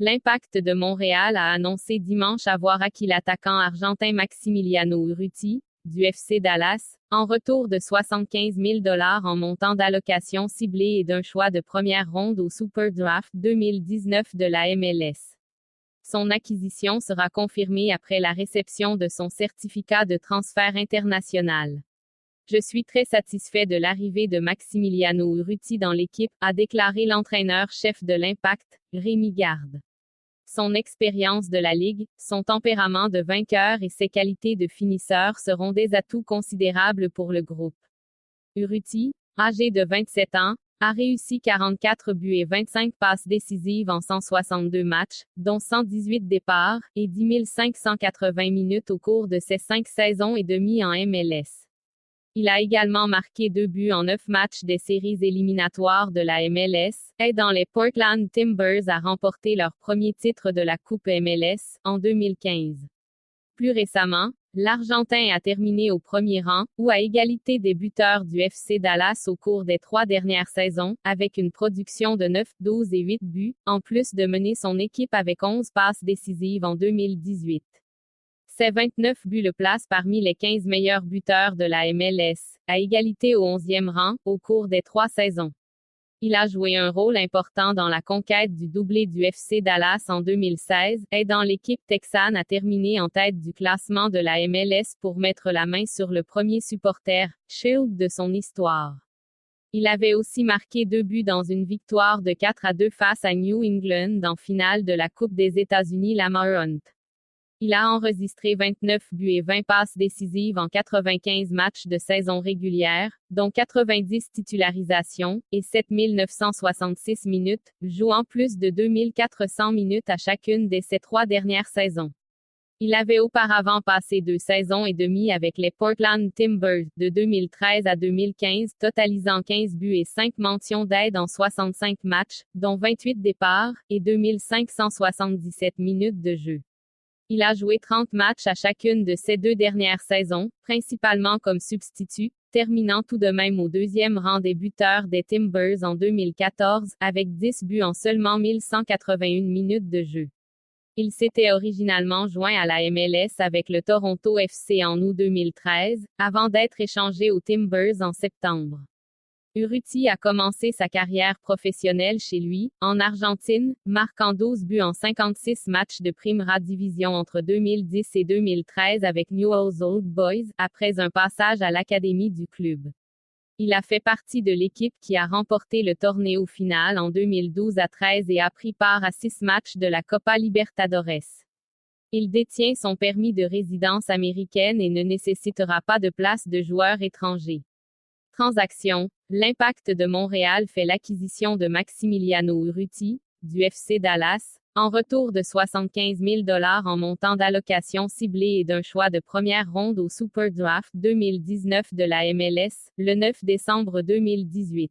L'Impact de Montréal a annoncé dimanche avoir acquis l'attaquant argentin Maximiliano Urruti, du FC Dallas, en retour de 75 000 $ en montant d'allocation ciblée et d'un choix de première ronde au Super Draft 2019 de la MLS. Son acquisition sera confirmée après la réception de son certificat de transfert international. Je suis très satisfait de l'arrivée de Maximiliano Urruti dans l'équipe, a déclaré l'entraîneur-chef de l'Impact, Rémi Garde. Son expérience de la Ligue, son tempérament de vainqueur et ses qualités de finisseur seront des atouts considérables pour le groupe. Urruti, âgé de 27 ans, a réussi 44 buts et 25 passes décisives en 162 matchs, dont 118 départs, et 10 580 minutes au cours de ses 5 saisons et demie en MLS. Il a également marqué 2 buts en 9 matchs des séries éliminatoires de la MLS, aidant les Portland Timbers à remporter leur premier titre de la Coupe MLS, en 2015. Plus récemment, l'Argentin a terminé au premier rang, ou à égalité des buteurs du FC Dallas au cours des 3 dernières saisons, avec une production de 9, 12 et 8 buts, en plus de mener son équipe avec 11 passes décisives en 2018. Ses 29 buts le placent parmi les 15 meilleurs buteurs de la MLS, à égalité au 11e rang, au cours des 3 saisons. Il a joué un rôle important dans la conquête du doublé du FC Dallas en 2016, aidant l'équipe texane à terminer en tête du classement de la MLS pour mettre la main sur le premier supporter Shield de son histoire. Il avait aussi marqué 2 buts dans une victoire de 4-2 face à New England en finale de la Coupe des États-Unis Lamar Hunt. Il a enregistré 29 buts et 20 passes décisives en 95 matchs de saison régulière, dont 90 titularisations, et 7 966 minutes, jouant plus de 2 400 minutes à chacune de ses 3 dernières saisons. Il avait auparavant passé 2 saisons et demie avec les Portland Timbers, de 2013 à 2015, totalisant 15 buts et 5 mentions d'aide en 65 matchs, dont 28 départs, et 2 577 minutes de jeu. Il a joué 30 matchs à chacune de ces 2 dernières saisons, principalement comme substitut, terminant tout de même au 2e rang des buteurs des Timbers en 2014, avec 10 buts en seulement 1181 minutes de jeu. Il s'était originalement joint à la MLS avec le Toronto FC en août 2013, avant d'être échangé aux Timbers en septembre. Urruti a commencé sa carrière professionnelle chez lui, en Argentine, marquant 12 buts en 56 matchs de Primera Division entre 2010 et 2013 avec Newell's Old Boys, après un passage à l'académie du club. Il a fait partie de l'équipe qui a remporté le torneo final en 2012 à 13 et a pris part à 6 matchs de la Copa Libertadores. Il détient son permis de résidence américaine et ne nécessitera pas de place de joueur étranger. Transaction. L'Impact de Montréal fait l'acquisition de Maximiliano Urruti, du FC Dallas, en retour de 75 000 $ en montant d'allocation ciblée et d'un choix de première ronde au Super Draft 2019 de la MLS, le 9 décembre 2018.